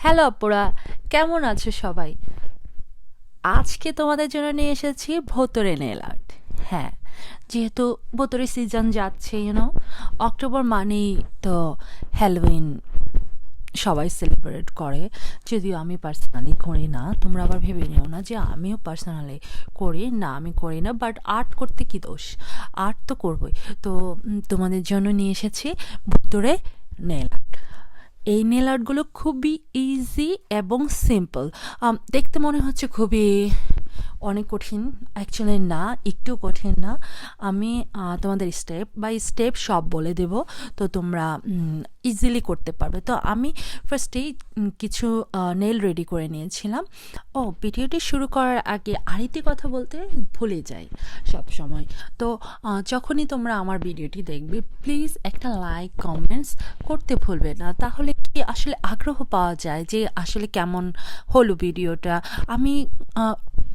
Hello আপুরা, কেমন আছো সবাই? আজকে তোমাদের জন্য নিয়ে এসেছি ভোতরে নেল আর্ট। হ্যাঁ, যেহেতু ভোতরে সিজন যাচ্ছে, অক্টোবর মানেই তো হ্যালোউইন সবাই সেলিব্রেট করে। যদিও আমি পার্সোনালি করি না, তোমরা আবার ভেবে নিও না যে আমিও পার্সোনালি করি না, আমি করি না, বাট আর্ট করতে কি দোষ, আর্ট তো করবই। তো তোমাদের জন্য নিয়ে এসেছি ভোতরে নেল আর্ট। এই নেল আর্টগুলো খুবই ইজি এবং সিম্পল। দেখতে মনে হচ্ছে খুবই অনেক কঠিন, অ্যাকচুয়ালি না, একটু কঠিন না। আমি তোমাদের স্টেপ বাই স্টেপ সব বলে দেব, তো তোমরা ইজিলি করতে পারবে। তো আমি ফার্স্টেই কিছু নেল রেডি করে নিয়েছিলাম। ভিডিওটি শুরু করার আগে আরেকটি কথা বলতে ভুলে যাই সব সময়। তো যখনই তোমরা আমার ভিডিওটি দেখবে, প্লিজ একটা লাইক কমেন্টস করতে ভুলবে না, তাহলে কি আসলে আগ্রহ পাওয়া যায় যে আসলে কেমন হলো ভিডিওটা। আমি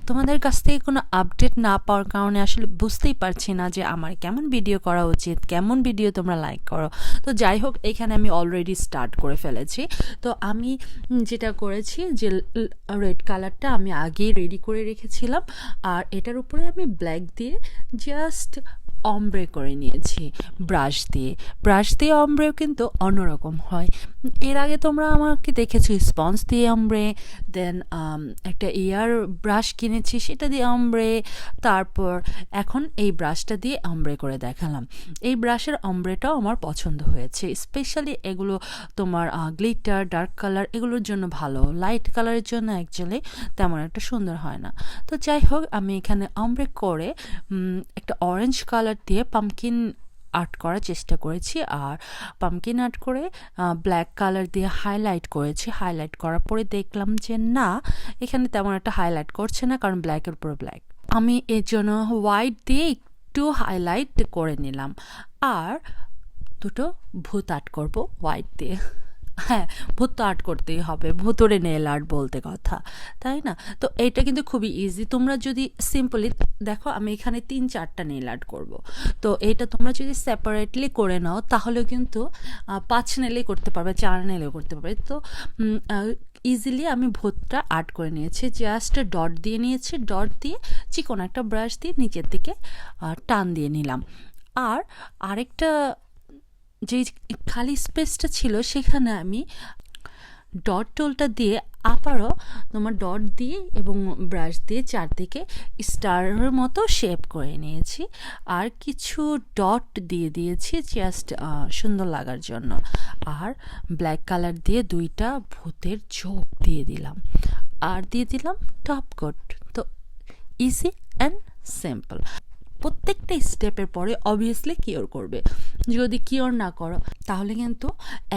তোমাদের কাছ থেকে কোনো আপডেট না পাওয়ার কারণে আসলে বুঝতেই পারছি না যে আমার কেমন ভিডিও করা উচিত, কেমন ভিডিও তোমরা লাইক করো। তো যাই হোক, এখানে আমি অলরেডি স্টার্ট করে ফেলেছি। তো আমি যেটা করেছি যে রেড কালারটা আমি আগেই রেডি করে রেখেছিলাম, আর এটার উপরে আমি ব্ল্যাক দিয়ে জাস্ট অমব্রে করে নিয়েছি ব্রাশ দিয়ে অমব্রেও কিন্তু অন্যরকম হয়। এর আগে তোমরা আমাকে দেখেছো স্পঞ্জ দিয়ে অমব্রে, দেন একটা এয়ার ব্রাশ কিনেছি সেটা দিয়ে অমব্রে, তারপর এখন এই ব্রাশটা দিয়ে অমব্রে করে দেখালাম। এই ব্রাশের অমব্রেটাও আমার পছন্দ হয়েছে, স্পেশালি এগুলো তোমার গ্লিটার ডার্ক কালার এগুলোর জন্য ভালো, লাইট কালারের জন্য অ্যাকচুয়ালি তেমন একটা সুন্দর হয় না। তো যাই হোক, আমি এখানে অমব্রে করে একটা অরেঞ্জ কালার দিয়ে পামকিন আর্ট করার চেষ্টা করেছি, আর পামকিন আর্ট করে ব্ল্যাক কালার দিয়ে হাইলাইট করেছি। হাইলাইট করার পরে দেখলাম যে না, এখানে তেমন একটা হাইলাইট করছে না, কারণ ব্ল্যাকের উপর ব্ল্যাক। আমি এর জন্য হোয়াইট দিয়ে একটু হাইলাইট করে নিলাম, আর দুটো ভূত আর্ট করবো হোয়াইট দিয়ে। হ্যাঁ, ভূত তো আর্ট করতেই হবে, ভূতরে নেল আর্ট বলতে কথা, তাই না? তো এইটা কিন্তু খুবই ইজি। তোমরা যদি সিম্পলি দেখো, আমি এখানে 3-4টা নেল আর্ট করবো। তো এইটা তোমরা যদি সেপারেটলি করে নাও তাহলেও কিন্তু 5 নেলেই করতে পারবে, 4 নেলেও করতে পারবে। তো ইজিলি আমি ভূতটা আর্ট করে নিয়েছি, জাস্ট ডট দিয়ে নিয়েছি, ডট দিয়ে চিকন একটা ব্রাশ দিয়ে নিচের দিকে টান দিয়ে নিলাম। আর আরেকটা যে খালি স্পেসটা ছিল সেখানে আমি ডট টুলটা দিয়ে আবারও তোমার ডট দিয়ে এবং ব্রাশ দিয়ে চারদিকে স্টারের মতো শেপ করে নিয়েছি, আর কিছু ডট দিয়ে দিয়েছি জাস্ট সুন্দর লাগার জন্য। আর ব্ল্যাক কালার দিয়ে 2টা ভূতের চোখ দিয়ে দিলাম, আর দিয়ে দিলাম টপ কোট। তো ইজি অ্যান্ড সিম্পল। প্রত্যেকটা স্টেপের পরে অবভিয়াসলি কিওর করবে। যদি কিওর না করো তাহলে কিন্তু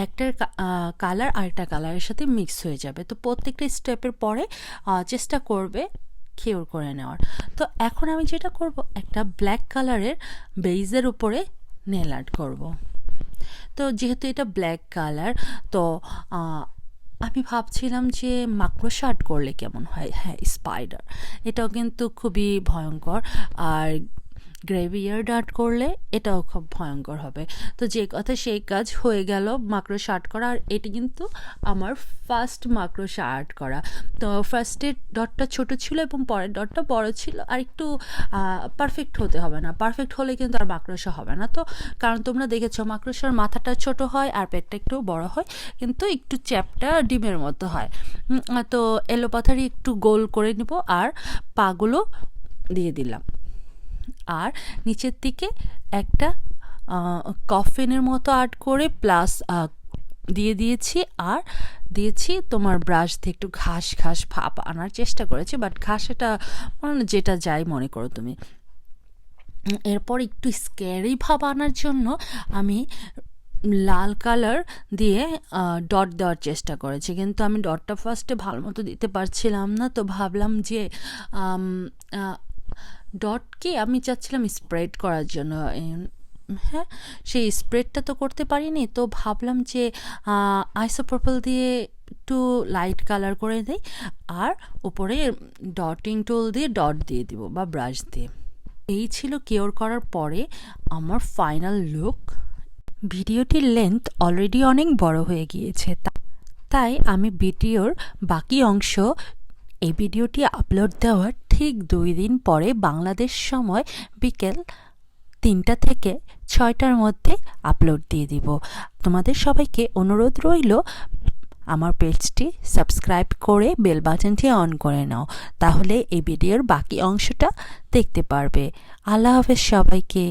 একটার কালার আরেকটা কালারের সাথে মিক্স হয়ে যাবে। তো প্রত্যেকটা স্টেপের পরে চেষ্টা করবে কিওর করে নেওয়ার। তো এখন আমি যেটা করব, একটা ব্ল্যাক কালারের বেইজের উপরে নেল আর্ট করব। তো যেহেতু এটা ব্ল্যাক কালার, তো আমি ভাবছিলাম যে মাকড়সা আর্ট করলে কেমন হয়। হ্যাঁ, স্পাইডার, এটাও কিন্তু খুবই ভয়ঙ্কর, আর গ্রেভিয়ার্ড আর্ট করলে এটাও খুব ভয়ঙ্কর হবে। তো যে কথা সেই কাজ হয়ে গেল, মাকড়সা আর্ট করা। আর এটি কিন্তু আমার ফার্স্ট মাকড়সা আর্ট করা। তো ফার্স্টের ডটটা ছোট ছিল এবং পরের ডটটা বড় ছিল, আর একটু পারফেক্ট হতে হবে না, পারফেক্ট হলে কিন্তু আর মাকড়সা হবে না। তো কারণ তোমরা দেখেছো মাকড়সার মাথাটা ছোট হয় আর পেটটা একটু বড় হয়, কিন্তু একটু চ্যাপটা ডিমের মতো হয়। তো এলোপাথারি একটু গোল করে নিব, আর পাগুলো দিয়ে দিলাম, আর নিচের দিকে একটা কফিনের মতো আর্ট করে প্লাস দিয়ে দিয়েছি, আর দিয়েছি তোমার ব্রাশ দিয়ে একটু ঘাস ঘাস ভাব আনার চেষ্টা করেছি, বাট ঘাস এটা যেটা যাই মনে করো তুমি। এরপর একটু স্ক্যারি ভাব আনার জন্য আমি লাল কালার দিয়ে ডট দেওয়ার চেষ্টা করেছি, কিন্তু আমি ডটটা ফার্স্টে ভালো মতো দিতে পারছিলাম না। তো ভাবলাম যে ডটকে আমি চাচ্ছিলাম স্প্রেড করার জন্য, হ্যাঁ, সেই স্প্রেডটা তো করতে পারিনি। তো ভাবলাম যে আইসোপার্পল দিয়ে একটু লাইট কালার করে দিই, আর উপরে ডটিং টুল দিয়ে ডট দিয়ে দিব বা ব্রাশ দিয়ে। এই ছিল কিওর করার পরে আমার ফাইনাল লুক। ভিডিওটির লেন্থ অলরেডি অনেক বড় হয়ে গিয়েছে, তাই আমি ভিডিওর বাকি অংশ এই ভিডিওটি আপলোড দেওয়ার ঠিক 2 দিন পরে বাংলাদেশ সময় বিকেল 3টা থেকে 6টার মধ্যে আপলোড দিয়ে দিব। তোমাদের সবাইকে অনুরোধ রইল আমার পেজটি সাবস্ক্রাইব করে বেল বাটনটি অন করে নাও, তাহলে এই ভিডিওর বাকি অংশটা দেখতে পারবে। আল্লাহ হাফেজ সবাইকে।